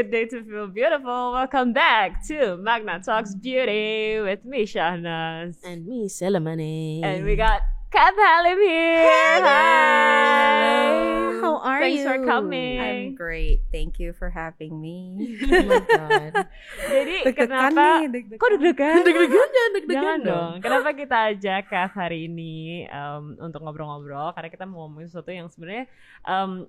good day to feel beautiful. Welcome back to Magna Talks Beauty with me, Shahnaz. And me, Selamane. And we got Kath Halim here. Hey, Hi. how are Thanks you? for coming. I'm great. Thank you for having me. Oh my God. Jadi Deg-degan kenapa? nih, deg-degan. Kok deg-degan? Deg-degan Jangan dong. Kenapa kita ajak Kath hari ini untuk ngobrol-ngobrol? Karena kita mau ngomongin sesuatu yang sebenarnya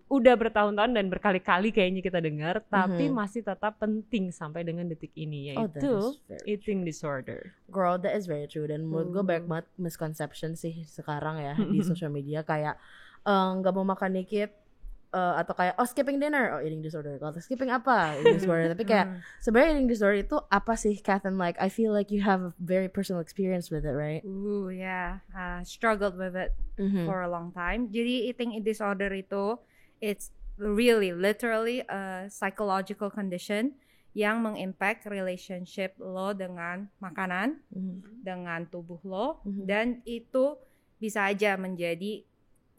udah bertahun-tahun dan berkali-kali kayaknya kita dengar, tapi masih tetap penting sampai dengan detik ini, Oh, that yaitu is very eating disorder. Girl, that is very true. Dan menurut gue banyak banget misconception sih sekarang ya di social media. Kayak gak mau makan dikit, atau kayak skipping dinner, eating disorder. Kalau skipping apa, eating disorder. Tapi kayak sebenarnya eating disorder itu apa sih, Kath? And like I feel like you have a very personal experience with it, right? Ooh, yeah. Struggled with it for a long time. Jadi eating disorder itu, it's really literally a psychological condition yang mengimpact relationship lo dengan makanan, dengan tubuh lo, dan itu bisa aja menjadi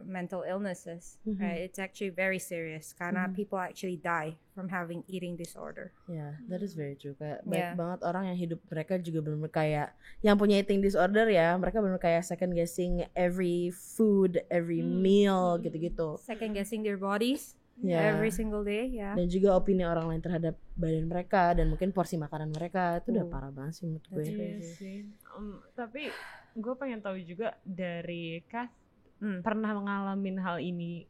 mental illnesses. Right? It's actually very serious karena people actually die from having eating disorder. Yeah, that is very true. Kayak Yeah. banyak banget orang yang hidup mereka juga benar kayak yang punya eating disorder ya, mereka benar kayak second guessing every food, every meal gitu-gitu. Second guessing their bodies Yeah. every single day, yeah. Dan juga opini orang lain terhadap badan mereka dan mungkin porsi makanan mereka itu udah parah banget sih menurut gue. Iya sih. Tapi gue pengen tahu juga dari Kath, pernah ngalamin hal ini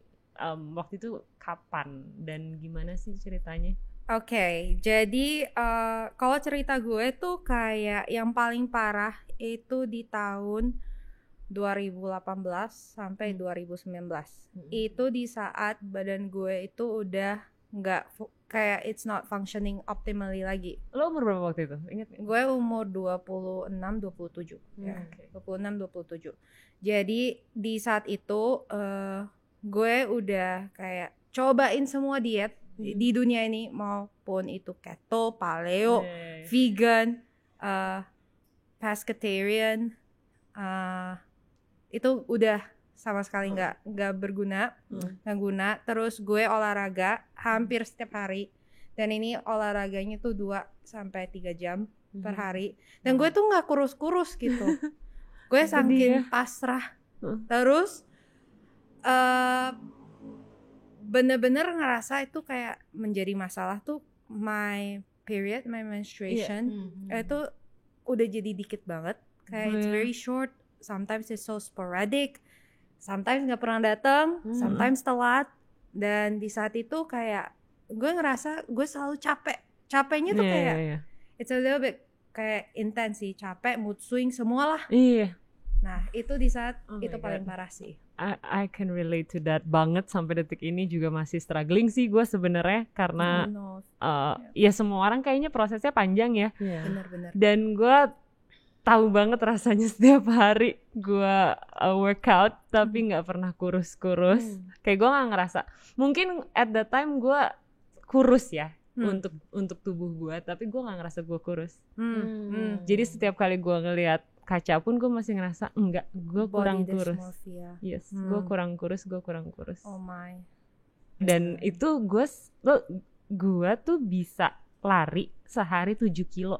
waktu itu kapan dan gimana sih ceritanya? Oke, jadi kalau cerita gue tuh kayak yang paling parah itu di tahun 2018 sampai 2019. Itu di saat badan gue itu udah nggak kayak it's not functioning optimally lagi. Lo umur berapa waktu itu? Ingat nggak? Gue umur 26-27 ya. Oke. 26-27. Jadi di saat itu gue udah kayak cobain semua diet di dunia ini, maupun itu keto, paleo, vegan, pescatarian, itu udah sama sekali nggak berguna, nggak guna. Terus gue olahraga hampir setiap hari, dan ini olahraganya tuh 2-3 jam per hari, dan gue tuh nggak kurus-kurus gitu. Gue saking pasrah. Terus bener-bener ngerasa itu kayak menjadi masalah tuh my period, my menstruation. Itu udah jadi dikit banget. Kayak it's very short. Sometimes it's so sporadic, sometimes nggak pernah datang, sometimes telat. Dan di saat itu kayak gue ngerasa gue selalu capeknya tuh kayak it's a little bit kayak intense sih, capek, mood swing, semua lah. Iya. Nah itu di saat itu my paling God. parah sih. I can relate to that banget. Sampai detik ini juga masih struggling sih gue sebenarnya, karena ya semua orang kayaknya prosesnya panjang ya. Bener-bener. Dan gue tahu banget rasanya setiap hari gue workout tapi nggak pernah kurus-kurus. Kayak gue nggak ngerasa. Mungkin at that time gue kurus ya untuk tubuh gue, tapi gue nggak ngerasa gue kurus. Jadi setiap kali gue ngelihat kaca pun gue masih ngerasa enggak, gue kurang kurus. Yes, gue kurang kurus. Oh my. Dan itu gue tuh bisa lari sehari 7 kilo.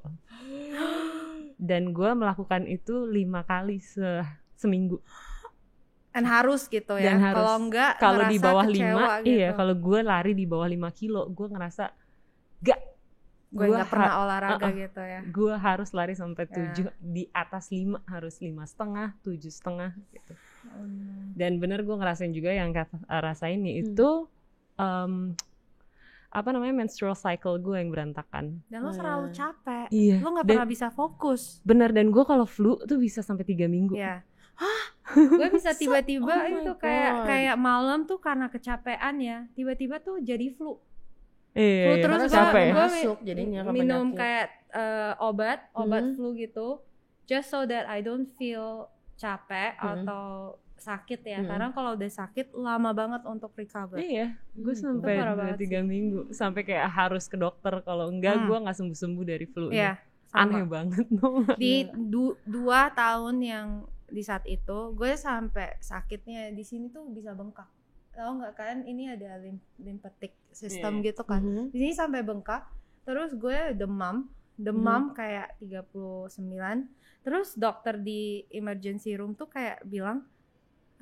Dan gue melakukan itu 5 kali seminggu. Dan harus gitu ya. Kalau enggak, kalau di bawah 5, gitu. iya, kalau gue lari di bawah 5 kilo, gue ngerasa gue nggak pernah olahraga gitu ya. Gue harus lari sampai 7, di atas 5 harus 5,5, 7,5 gitu. Dan bener gue ngerasain juga yang rasain itu menstrual cycle gue yang berantakan. Dan lo selalu capek. Iya. Lo nggak pernah bisa fokus. Bener, dan gue kalau flu tuh bisa sampai 3 minggu. Iya. Gue bisa tiba-tiba itu God. kayak malam tuh karena kecapean ya, tiba-tiba tuh jadi flu. Iya, Terus capek ya. masuk jadinya ke minum penyakit. kayak obat flu gitu, just so that I don't feel capek atau sakit ya. Karena kalau udah sakit lama banget untuk recover. Iya, gue sampai 2-3 minggu, sampai kayak harus ke dokter. Kalau enggak gue nggak sembuh-sembuh dari flu. Iya, aneh banget dong. Di 2 tahun yang di saat itu gue sampai sakitnya di sini tuh bisa bengkak. tahu nggak kan ini ada lymphatic system gitu kan. Di sini sampai bengkak. Terus gue demam kayak 39. Terus dokter di emergency room tuh kayak bilang,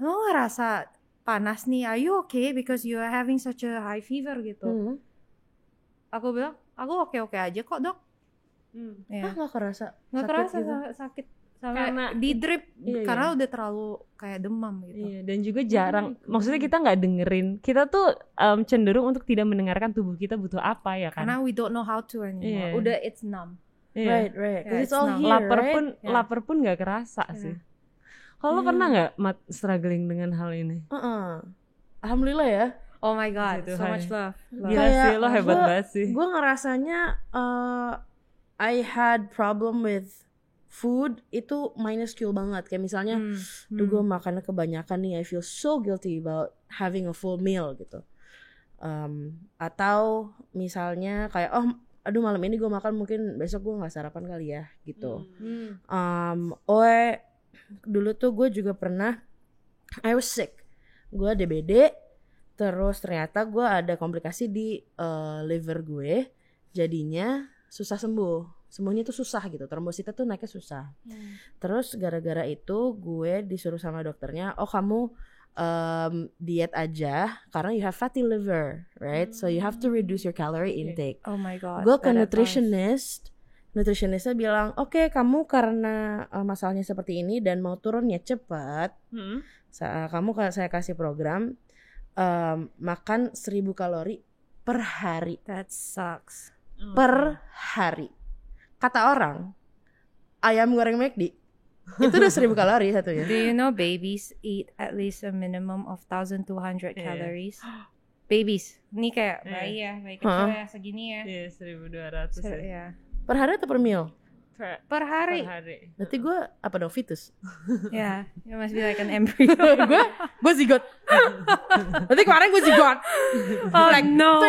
lo ngerasa panas nih, are you okay because you are having such a high fever gitu. Aku bilang, aku oke aja kok dok. Ya. Nggak kerasa sakit sampai Karena di drip iya, karena udah terlalu kayak demam gitu. Iya, dan juga jarang, maksudnya kita nggak dengerin, kita tuh cenderung untuk tidak mendengarkan tubuh kita butuh apa ya kan. Karena we don't know how to anymore. Iya. Udah it's numb. Iya. Right. Yeah, It's all it's here, Lapar pun nggak kerasa sih. Kalau lo pernah nggak struggling dengan hal ini? Alhamdulillah ya. Oh my god, Gitu, so Hai. much love. Gila sih, lo hebat banget sih. Gue ngerasanya I had problem with food itu minuscule banget. Kayak misalnya, gue makannya kebanyakan nih, I feel so guilty about having a full meal gitu. Atau misalnya kayak, aduh malam ini gue makan mungkin besok gue nggak sarapan kali ya gitu. Dulu tuh gue juga pernah, I was sick. Gue DBD, terus ternyata gue ada komplikasi di liver gue, jadinya susah sembuhnya tuh susah gitu, trombositnya tuh naiknya susah. Terus gara-gara itu gue disuruh sama dokternya, kamu diet aja karena you have fatty liver, right? So you have to reduce your calorie intake. Oh my god. Gue ke nutritionistnya bilang, oke, kamu karena masalahnya seperti ini dan mau turunnya cepat, saya kasih program makan 1000 kalori per hari. That sucks. Per hari. Kata orang, ayam goreng McD itu udah 1000 kalori satunya. Do you know babies eat at least a minimum of 1,200 calories? Babies. Ini kayak bayi ya, bayi kecil ya, segini ya. Iya, 1.200 ya. Ya. Per hari atau per meal? Per hari. Berarti gue apa dong, fetus? Ya, you must be like an embryo. gue zigot. Berarti kemarin gue zigot. Oh like, no.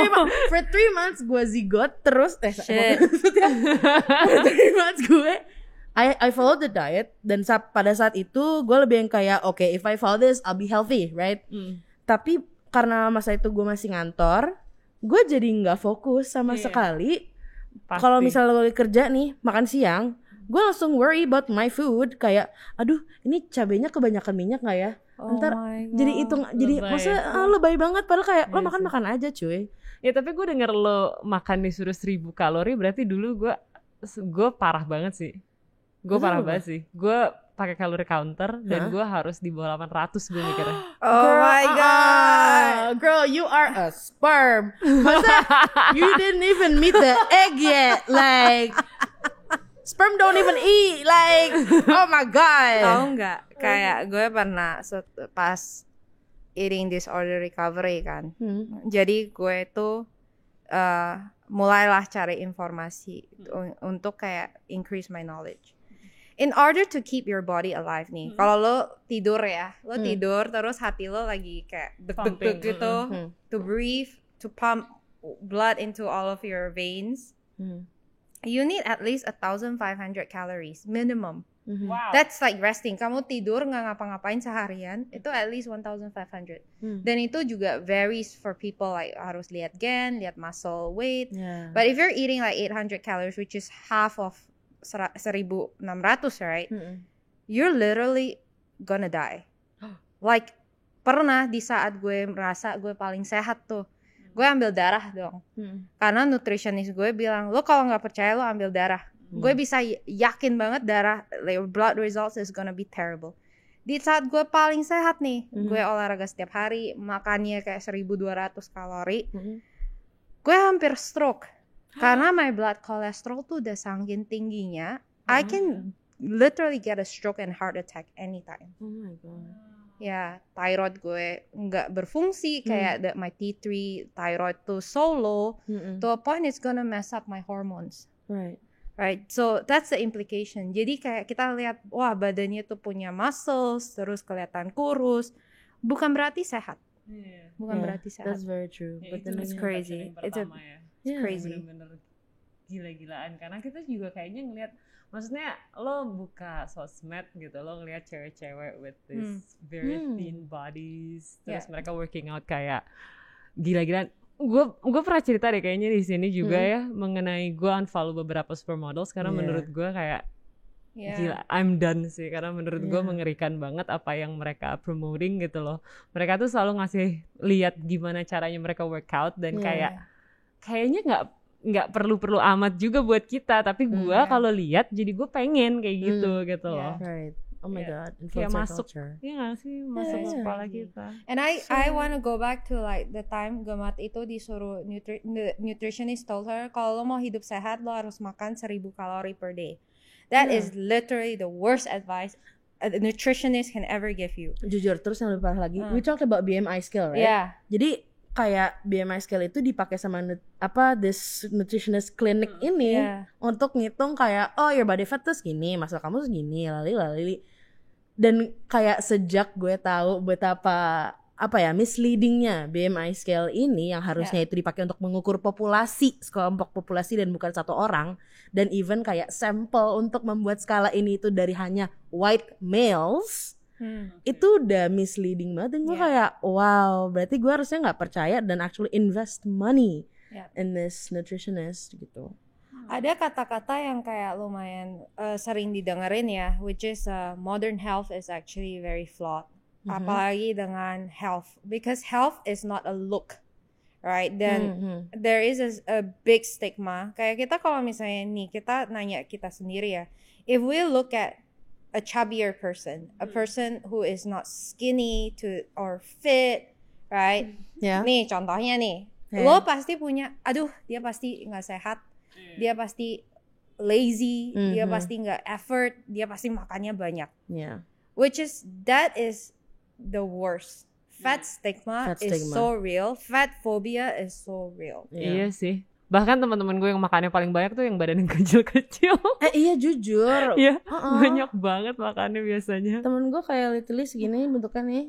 For 3 months gue zigot terus. Shit. For 3 months gue I follow the diet. Dan pada saat itu gue lebih yang kayak, okay, if I follow this I'll be healthy, right? Tapi karena masa itu gue masih ngantor, gue jadi gak fokus sama sekali. Kalau misalnya lo kerja nih, makan siang, gue langsung worry about my food. Kayak, aduh ini cabenya kebanyakan minyak gak ya? Ntar jadi maksudnya lebay banget. Padahal kayak lo makan aja cuy. Ya tapi gue denger lo makan disuruh 1000 kalori, berarti dulu gue parah banget sih. Gue pakai kalori counter dan gue harus di bawah 800 gue mikirnya. Oh my god. Girl, you are a sperm. Masa you didn't even meet the egg yet. Like sperm don't even eat. Like oh my god. Tahu nggak? Kayak gue pernah pas eating disorder recovery kan. Jadi gue tuh mulailah cari informasi untuk kayak increase my knowledge. In order to keep your body alive nih, kalau lo tidur ya, lo tidur terus hati lo lagi kayak deg-deg gitu, to breathe, to pump blood into all of your veins, you need at least 1,500 calories minimum. Wow. That's like resting. Kamu tidur nggak ngapa-ngapain seharian, itu at least 1,500. Dan itu juga varies for people, like harus lihat gain, lihat muscle weight. But if you're eating like 800 calories, which is half of 1,600, right? You're literally gonna die. Like pernah di saat gue merasa gue paling sehat tuh, gue ambil darah dong. Karena nutritionist gue bilang, lo kalau nggak percaya lo ambil darah. Gue bisa yakin banget darah, like, blood results is gonna be terrible. Di saat gue paling sehat nih, gue olahraga setiap hari, makannya kayak 1,200 kalori, gue hampir stroke. Karena my blood cholesterol tuh udah saking tingginya, I can literally get a stroke and heart attack anytime. Oh my god. Ya, thyroid gue nggak berfungsi, kayak my T3 thyroid tuh so low, to a point it's gonna mess up my hormones. Right, so that's the implication. Jadi kayak kita lihat, wah badannya tuh punya muscles, terus kelihatan kurus, bukan berarti sehat. Bukan berarti sehat. That's very true. Ya, But then it's crazy. It's crazy. Bener-bener gila-gilaan karena kita juga kayaknya ngelihat Maksudnya lo buka sosmed gitu, lo ngeliat cewek-cewek with this very thin bodies, terus mereka working out kayak gila-gilaan. Gue pernah cerita deh kayaknya di sini juga ya mengenai gue unfollow beberapa supermodels karena menurut gue kayak gila, I'm done sih, karena menurut gue mengerikan banget apa yang mereka promoting gitu loh. Mereka tuh selalu ngasih lihat gimana caranya mereka workout dan kayaknya nggak perlu amat juga buat kita, tapi gue kalau lihat jadi gue pengen kayak gitu loh. Right. Oh my god, Kayak influencer masuk, culture. iya nggak sih, masuk kepala kita. And I want to go back to like the time Gemat itu disuruh nutritionist told her kalau lo mau hidup sehat lo harus makan 1,000 kalori per day. That is literally the worst advice a nutritionist can ever give you. Jujur, terus yang lebih parah lagi, we talked about BMI scale, right? Yeah. Jadi kayak BMI scale itu dipakai sama this nutritionist clinic ini untuk ngitung kayak your body fat tuh segini, masa kamu segini, lali. Dan kayak sejak gue tahu betapa misleadingnya BMI scale ini yang harusnya itu dipakai untuk mengukur populasi, sekelompok populasi dan bukan satu orang, dan even kayak sampel untuk membuat skala ini itu dari hanya white males. Itu udah misleading banget dan gue kayak wow, berarti gue harusnya nggak percaya dan actually invest money in this nutritionist gitu. Ada kata-kata yang kayak lumayan sering didengerin ya, which is modern health is actually very flawed. Apalagi dengan health, because health is not a look, right? Dan there is a big stigma. Kayak kita kalau misalnya nih kita nanya kita sendiri ya, if we look at a chubbier person, a person who is not skinny or fit, right? Nih contohnya nih, lo pasti punya, aduh dia pasti nggak sehat, dia pasti lazy, dia pasti nggak effort, dia pasti makannya banyak. Which is that is the worst. Fat stigma is so real. Fat phobia is so real. Iya sih. Bahkan teman-teman gue yang makannya paling banyak tuh yang badan yang kecil-kecil. Iya jujur. Iya, banyak banget makannya biasanya. Temen gue kayak literally segini bentuknya nih.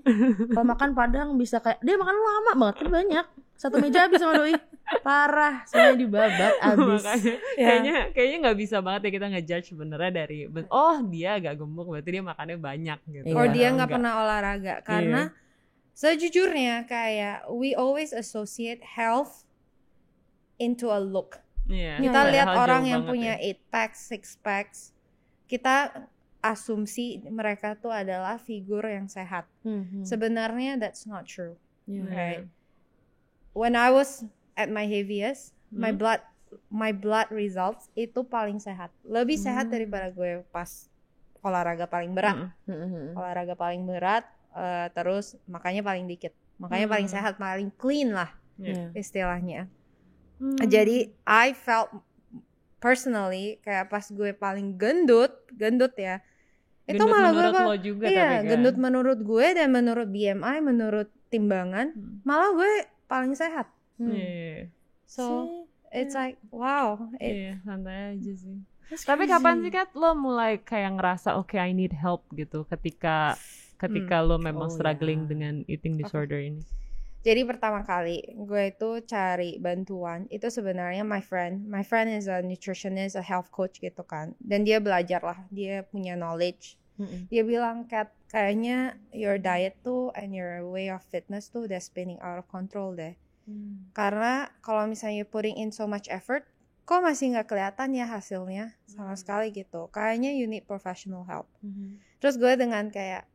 Kalau makan padang bisa kayak, dia makan lama banget, tapi banyak. Satu meja habis sama doi. Parah, semuanya dibabat habis. Kayaknya nggak bisa banget ya kita ngejudge sebenarnya dari dia agak gemuk berarti dia makannya banyak gitu. Or dia nggak pernah olahraga karena sejujurnya kayak we always associate health into a look. Kita lihat orang yang punya 8 packs, 6 packs, kita asumsi mereka tuh adalah figur yang sehat. Sebenarnya that's not true. Right? When I was at my heaviest, my blood results itu paling sehat. Lebih sehat daripada gue pas olahraga paling berat. Olahraga paling berat, terus makanya paling dikit. Makanya paling sehat, paling clean lah istilahnya. Jadi I felt personally kayak pas gue paling gendut ya. Itu malah gue juga, gendut menurut gue dan menurut BMI, menurut timbangan, malah gue paling sehat. So it's like wow. Santai aja sih. Tapi kapan sih Kat lo mulai kayak ngerasa I need help gitu ketika lo memang struggling dengan eating disorder ini? Jadi pertama kali gue itu cari bantuan itu sebenarnya my friend is a nutritionist, a health coach gitu kan, dan dia belajar lah, dia punya knowledge. Dia bilang kayaknya your diet tuh and your way of fitness tuh udah spinning out of control deh. Karena kalau misalnya putting in so much effort, kok masih nggak kelihatan ya hasilnya sama sekali gitu. Kayaknya you need professional help. Terus gue dengan kayak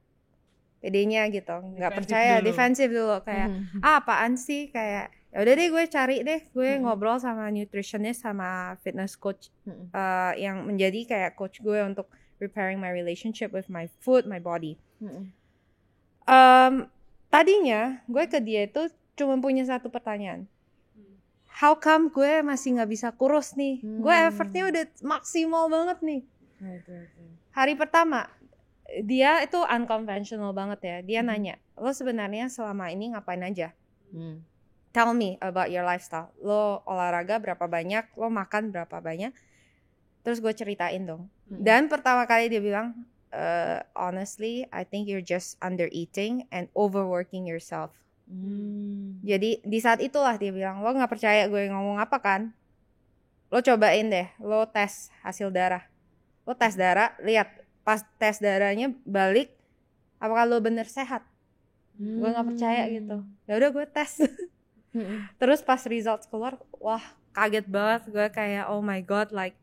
pedenya gitu, nggak percaya, defensif dulu kayak apaan sih, kayak ya udah deh gue cari deh, gue ngobrol sama nutritionist sama fitness coach yang menjadi kayak coach gue untuk repairing my relationship with my food, my body. Tadinya gue ke dia itu cuma punya satu pertanyaan, how come gue masih nggak bisa kurus nih? Gue effortnya udah maksimal banget nih. Hari pertama dia itu unconventional banget ya. Dia nanya, lo sebenarnya selama ini ngapain aja? Tell me about your lifestyle. Lo olahraga berapa banyak? Lo makan berapa banyak? Terus gue ceritain dong. Dan pertama kali dia bilang, honestly, I think you're just under eating and overworking yourself. Jadi di saat itulah dia bilang, lo nggak percaya gue ngomong apa kan? Lo cobain deh, lo tes hasil darah. lo tes darah, lihat pas tes darahnya balik apakah lo bener sehat. Gue nggak percaya gitu. Ya udah gue tes. Terus pas results keluar, wah kaget banget. Gue kayak oh my god, like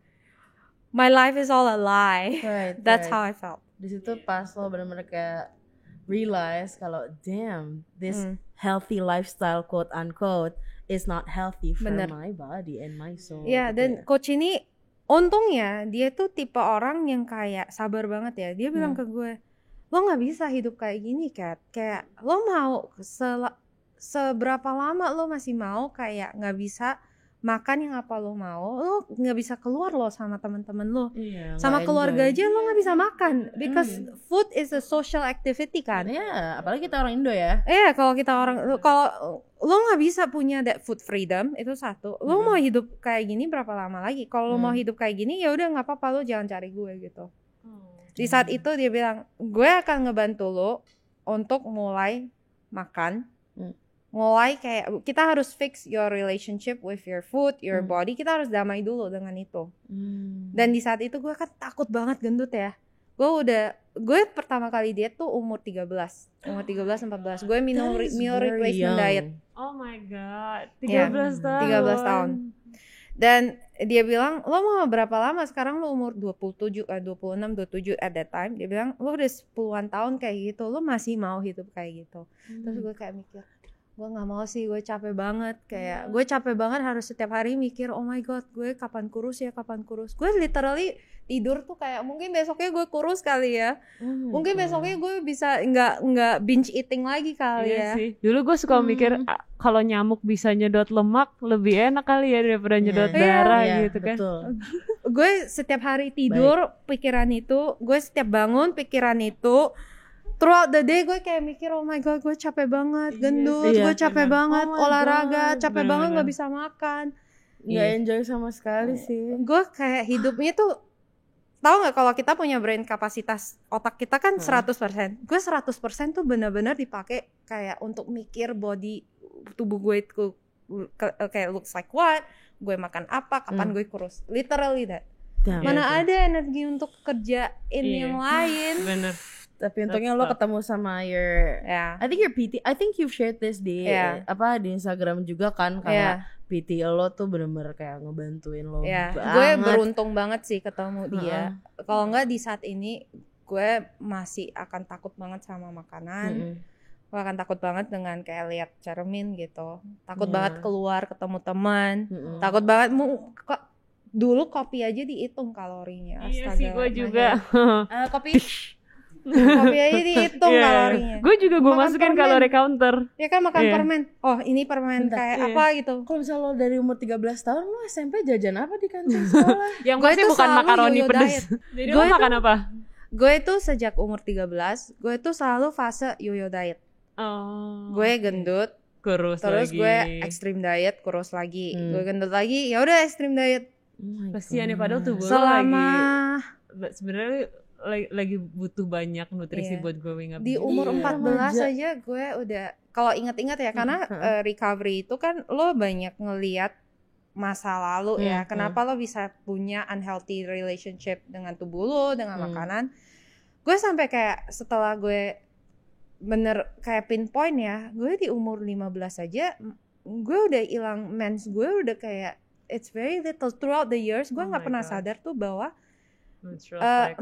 my life is all a lie. That's how I felt. Di situ pas lo benar-benar kayak realize kalau damn this healthy lifestyle quote unquote is not healthy for my body and my soul. Iya, dan coach ini untungnya dia tuh tipe orang yang kayak sabar banget ya. Dia bilang ke gue, lo nggak bisa hidup kayak gini, Kat. Kayak lo mau seberapa lama lo masih mau kayak nggak bisa makan yang apa lo mau, lo nggak bisa keluar lo sama teman-teman lo, sama keluarga aja lo nggak bisa makan, because food is a social activity kan. Apalagi kita orang Indo ya. Kalau kita kalau lo nggak bisa punya that food freedom itu satu. Lo mau hidup kayak gini berapa lama lagi? Kalau lo mau hidup kayak gini ya udah nggak apa-apa, lo jangan cari gue gitu. Di saat itu dia bilang, gue akan ngebantu lo untuk mulai makan. Mulai kayak kita harus fix your relationship with your food, your body. Kita harus damai dulu dengan itu. Dan di saat itu gue kan takut banget gendut ya. Gue pertama kali diet tuh umur 13, 14. Gue minum meal replacement diet. Oh my god, 13 tahun. Dan dia bilang, lo mau berapa lama? Sekarang lo umur 26, 27 at that time. Dia bilang, lo udah 10-an tahun kayak gitu, lo masih mau hidup kayak gitu. Terus gue kayak mikir, gue nggak mau sih, gue capek banget. Kayak gue capek banget harus setiap hari mikir, oh my god, gue kapan kurus. Gue literally tidur tuh kayak mungkin besoknya gue kurus kali ya. Mungkin besoknya gue bisa nggak binge eating lagi kali ya. Sih. Dulu gue suka mikir kalau nyamuk bisa nyedot lemak lebih enak kali ya daripada nyedot darah gitu kan. Gue setiap hari tidur pikiran itu, gue setiap bangun pikiran itu. Throughout the day gue kayak mikir, oh my god, gue capek banget, gendut, gue capek banget, olahraga, capek banget gak bisa makan, gak enjoy sama sekali sih. Gue kayak hidupnya tuh, tahu gak kalau kita punya brain kapasitas otak kita kan 100%, gue 100% tuh benar-benar dipakai kayak untuk mikir body tubuh gue itu kayak looks like what, gue makan apa, kapan gue kurus, literally that. Mana ada energi untuk kerjain yang lain. Bener. Tapi untungnya lo ketemu sama your I think your PT, I think you've shared this di di Instagram juga kan, kayak PT lo tuh bener-bener kayak ngebantuin lo banget. Gue beruntung banget sih ketemu dia. Kalau enggak di saat ini gue masih akan takut banget sama makanan. Gue akan takut banget dengan kayak lihat cermin gitu. Takut banget keluar ketemu teman. Takut banget dulu kopi aja dihitung kalorinya. Iya sih, gue juga. Kopi aja dihitung kalorinya. Gue juga masukin kalori counter. Ya kan makan permen. Oh ini permen kayak apa gitu. Kalau misalnya lo dari umur 13 tahun, lo SMP jajan apa di kantin sekolah? Yang pasti bukan makaroni pedas. Jadi lo makan apa? Gue itu sejak umur 13, gue itu selalu fase yo-yo diet. Gue gendut, kurus terus lagi. Gue extreme diet, kurus lagi. Gue gendut lagi, ya udah extreme diet. Kasian ya, padahal tubuh selama sebenarnya lagi butuh banyak nutrisi buat growing up. Di umur 14 aja gue udah, kalau ingat-ingat ya, karena recovery itu kan lo banyak ngelihat masa lalu ya. Kenapa lo bisa punya unhealthy relationship dengan tubuh lo, dengan makanan. Gue sampai kayak setelah gue bener kayak pinpoint ya, gue di umur 15 aja gue udah hilang mens, gue udah kayak it's very little throughout the years. Gue nggak pernah sadar tuh bahwa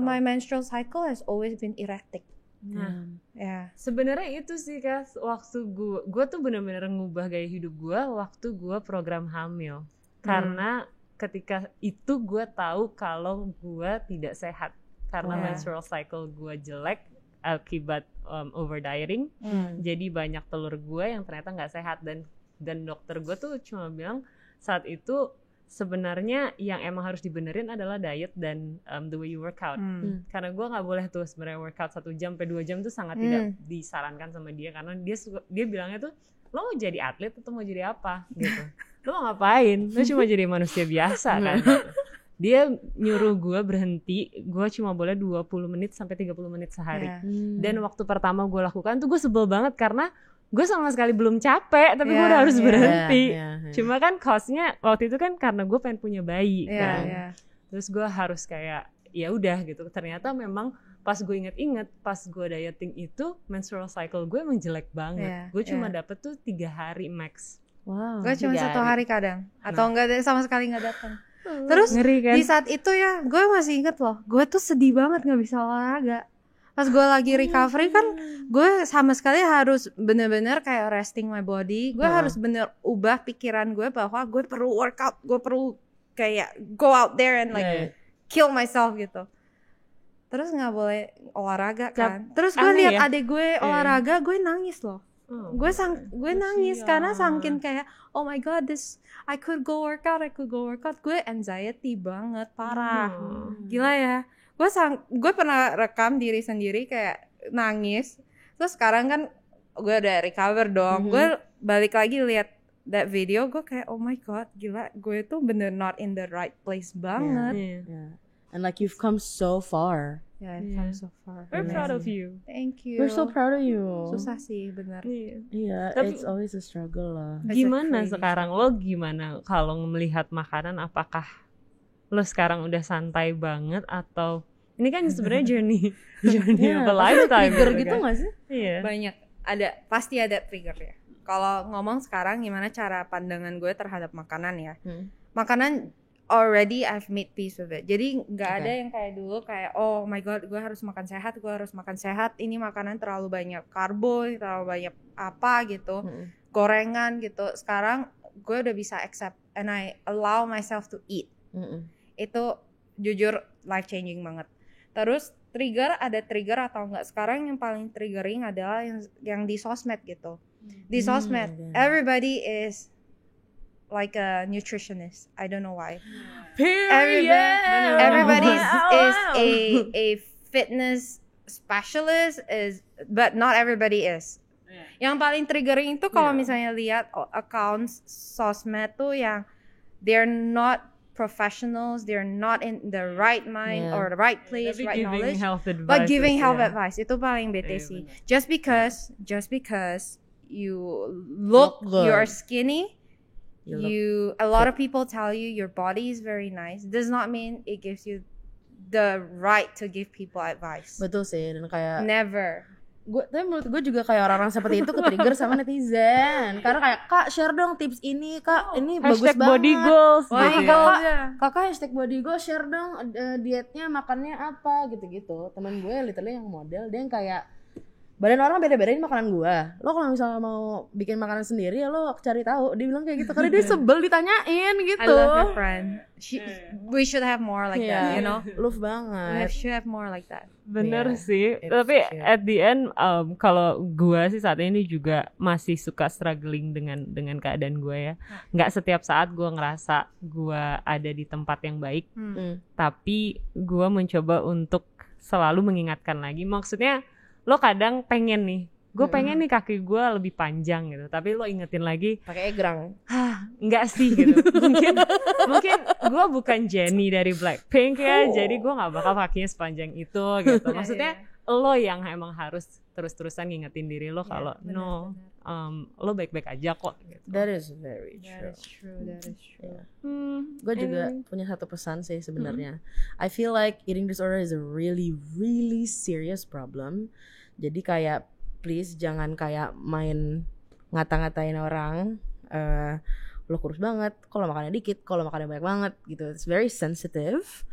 my menstrual cycle has always been erratic. Nah, sebenarnya itu sih Kak, waktu gue tuh benar-benar ngubah gaya hidup gue waktu gue program hamil. Karena ketika itu gue tahu kalau gue tidak sehat karena menstrual cycle gue jelek akibat over dieting. Jadi banyak telur gue yang ternyata nggak sehat, dan dokter gue tuh cuma bilang saat itu sebenarnya yang emang harus dibenerin adalah diet dan the way you work out. Karena gue nggak boleh tuh sebenarnya workout 1 jam sampai 2 jam tuh sangat tidak disarankan sama dia, karena dia bilangnya tuh lo mau jadi atlet atau mau jadi apa gitu. Lo mau ngapain? Lo cuma jadi manusia biasa kan. Dia nyuruh gue berhenti, gue cuma boleh 20 menit sampai 30 menit sehari. Dan waktu pertama gue lakukan tuh gue sebel banget karena gue sama sekali belum capek, tapi gue udah harus berhenti. Cuma kan cost-nya waktu itu kan karena gue pengen punya bayi kan. Terus gue harus kayak ya udah gitu. Ternyata memang pas gue inget-inget, pas gue dieting itu menstrual cycle gue emang jelek banget. Gue cuma dapet tuh 3 hari max. Wow. Gue cuma 1 hari kadang, atau enggak sama sekali nggak datang. Terus Ngeri kan? di saat itu ya, gue masih inget loh, gue tuh sedih banget nggak bisa olahraga. Pas gue lagi recovery kan, gue sama sekali harus bener-bener kayak resting my body. Gue harus bener ubah pikiran gue bahwa gue perlu workout, gue perlu kayak go out there and like kill myself gitu. Terus nggak boleh olahraga kan. Terus gue lihat adik gue olahraga, gue nangis loh. Gue nangis karena saking kayak oh my god, I could go workout. Gue anxiety banget, parah. Gila ya. Gue pernah rekam diri sendiri kayak nangis. Terus sekarang kan gue udah recover dong. Gue balik lagi lihat that video, gue kayak oh my god, gila, gue tuh bener not in the right place banget. And like you've come so far. Yeah, I've come so far. We're proud of you. Thank you. We're so proud of you. Susah sih, benar. Iya, Tapi, it's always a struggle lah. Gimana sekarang lo gimana kalau melihat makanan? Apakah lo sekarang udah santai banget atau ini kan sebenarnya journey of a lifetime trigger gitu nggak sih? Iya. Banyak, pasti ada trigger ya. Kalau ngomong sekarang gimana cara pandangan gue terhadap makanan ya? Makanan already I've made peace with it. Jadi nggak ada yang kayak dulu kayak oh my god, gue harus makan sehat. Ini makanan terlalu banyak karbo, terlalu banyak apa gitu, gorengan gitu. Sekarang gue udah bisa accept and I allow myself to eat. Itu jujur life changing banget. Terus ada trigger atau enggak? Sekarang yang paling triggering adalah yang di sosmed gitu. Di sosmed, everybody is like a nutritionist. I don't know why. Everybody is a fitness specialist but not everybody is. Yang paling triggering itu kalau misalnya lihat accounts sosmed tuh yang they're not professionals, they're not in the right mind or the right place, right knowledge, but giving health advice itu paling bete sih. Just because you look you're skinny, a lot of people tell you your body is very nice, does not mean it gives you the right to give people advice. Betul sih, dan kayak never. Tapi menurut gue juga kayak orang-orang seperti itu ke-trigger sama netizen. Karena kayak kak share dong tips ini kak, ini bagus banget. Body goals. Kakak hashtag body goals, share dong dietnya makannya apa gitu-gitu. Temen gue literally yang model, dia yang kayak badan orang beda-beda ini makanan gue. Lo kalau misalnya mau bikin makanan sendiri ya lo cari tahu. Dia bilang kayak gitu karena dia sebel ditanyain gitu. I love your friend. We should have more like that, you know. Love banget. We should have more like that. Bener sih. Tapi at the end kalau gue sih saat ini juga masih suka struggling dengan keadaan gue ya. Nggak setiap saat gue ngerasa gue ada di tempat yang baik. Tapi gue mencoba untuk selalu mengingatkan lagi. Maksudnya lo kadang pengen nih, gue pengen nih kaki gue lebih panjang gitu, tapi lo ingetin lagi pakai egrang, enggak sih gitu. mungkin gue bukan Jennie dari Blackpink ya, jadi gue nggak bakal kakinya sepanjang itu gitu. Maksudnya lo yang emang harus terus-terusan ngingetin diri lo kalau lo baik-baik aja kok gitu. That is very true. That is true. Gue juga punya satu pesan sih sebenarnya. I feel like eating disorder is a really really serious problem. Jadi kayak please jangan kayak main ngata-ngatain orang, lo kurus banget, kalau makannya dikit, kalau makannya banyak banget gitu. It's very sensitive.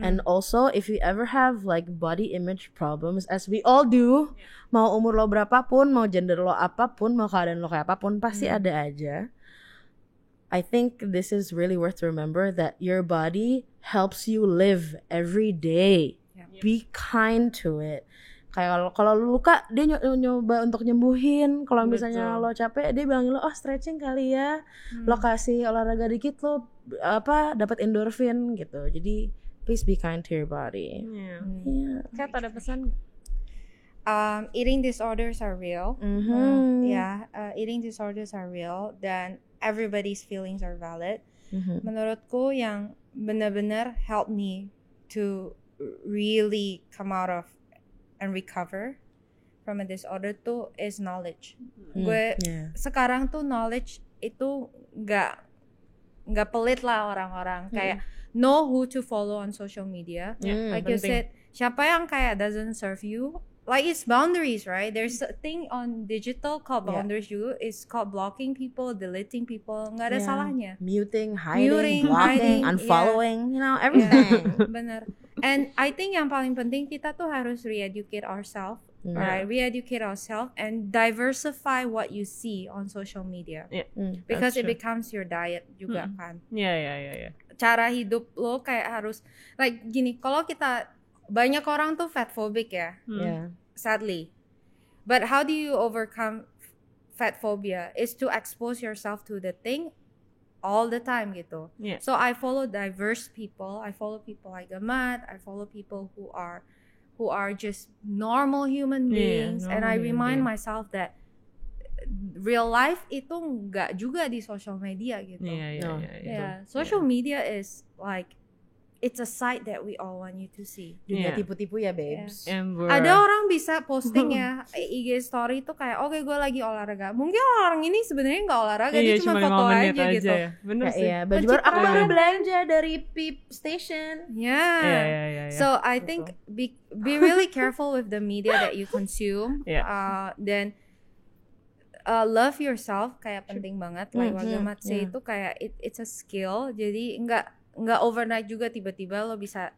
And also if you ever have like body image problems, as we all do, mau umur lo berapapun, mau gender lo apapun, mau keadaan lo kayak apapun, pasti ada aja. I think this is really worth to remember that your body helps you live every day. Be kind to it. Kayak kalau lu luka dia nyoba untuk nyembuhin. Kalau misalnya lo capek dia bilangin lo stretching kali ya. Lo kasih olahraga dikit lo dapat endorfin gitu. Jadi please be kind to your body. Kat ada pesan? Eating disorders are real. Eating disorders are real dan everybody's feelings are valid. Menurutku yang benar-benar help me to really come out of and recover from a disorder tuh is knowledge. Gue sekarang tuh knowledge itu nggak pelit lah orang-orang. Kayak know who to follow on social media. Like you penting. said, siapa yang kayak doesn't serve you, like it's boundaries, right? There's a thing on digital called boundaries juga. It's called blocking people, deleting people. Nggak ada salahnya. Muting, hiding, blocking, hiding, unfollowing, you know, everything. Bener. And I think yang paling penting kita tuh harus re-educate ourselves, right? Re-educate ourselves and diversify what you see on social media. Because it becomes your diet juga kan. Iya. Cara hidup lo kayak harus, like gini, kalau kita, banyak orang tuh fat phobic ya. Sadly. But how do you overcome fat phobia? Is to expose yourself to the thing all the time gitu. So I follow diverse people. I follow people like Amat. I follow people who are just normal human beings. And I remind myself that real life itu nggak juga di social media gitu. Social media is like, it's a side that we all want you to see. Dunia tipu-tipu ya, babes. Ada orang bisa posting ya IG story tuh kayak, oke, gue lagi olahraga. Mungkin orang ini sebenarnya nggak olahraga, dia cuma foto aja gitu. Ya. Bener sih. Baju baru, aku baru belanja dari Peep Station. So I think be really careful with the media that you consume. Then love yourself kayak penting banget. Like Wagamat say itu kayak it's a skill. Jadi nggak overnight juga tiba-tiba lo bisa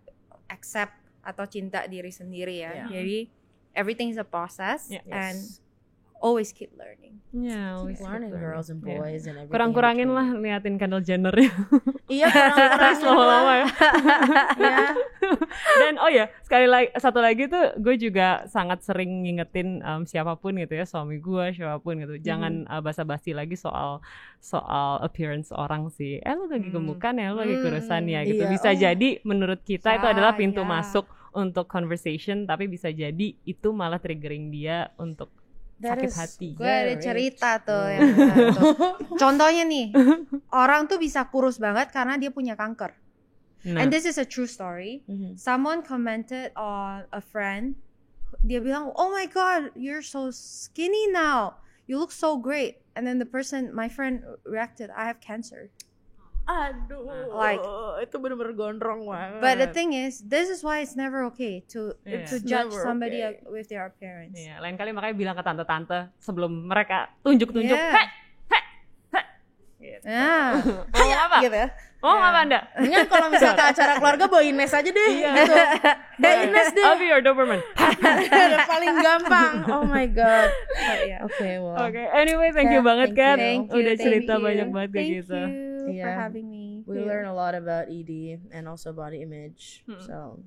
accept atau cinta diri sendiri ya. Jadi everything is a process and always keep learning. Keep learning, girls and boys and everything. Kurang-kurangin lah liatin Kendall Jenner ya. Kurang-kurangin lama-lama ya. Dan sekali lagi, satu lagi tuh gue juga sangat sering ngingetin siapapun gitu ya, suami gue, siapapun gitu, jangan basa-basi lagi soal appearance orang sih. Lo lagi gemukan ya, lo lagi kurusan ya gitu. Bisa jadi menurut kita itu adalah pintu masuk untuk conversation, tapi bisa jadi itu malah triggering dia untuk sakit hati. Gue ada cerita tuh yang contohnya nih, orang tuh bisa kurus banget karena dia punya kanker. And this is a true story. Someone commented on a friend. Dia bilang, "Oh my God, you're so skinny now. You look so great." And then my friend reacted, "I have cancer." Aduh, like itu bener-bener gondrong banget. But the thing is, this is why it's never okay to judge somebody with their appearance. Lain kali makanya bilang ke tante-tante sebelum mereka tunjuk-tunjuk, gitu. Apa? Gitu ya. Apa Anda? Mendingan kalau misalnya ke acara keluarga bawa Ines aja deh. Gitu. Ines deh. I'll be your Doberman. Paling gampang. Oh my God. Okay, anyway, thank you banget Kat. Udah cerita banyak banget kayak gitu. Thank you for having me. We learn a lot about ED and also body image. So,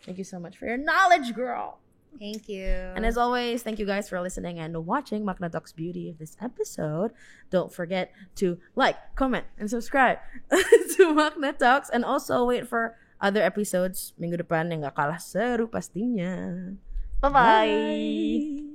thank you so much for your knowledge, girl. Thank you. And as always, thank you guys for listening and watching Makna Talks Beauty of this episode. Don't forget to like, comment, and subscribe to Makna Talks, and also wait for other episodes minggu depan yang gak kalah seru pastinya. Bye-bye.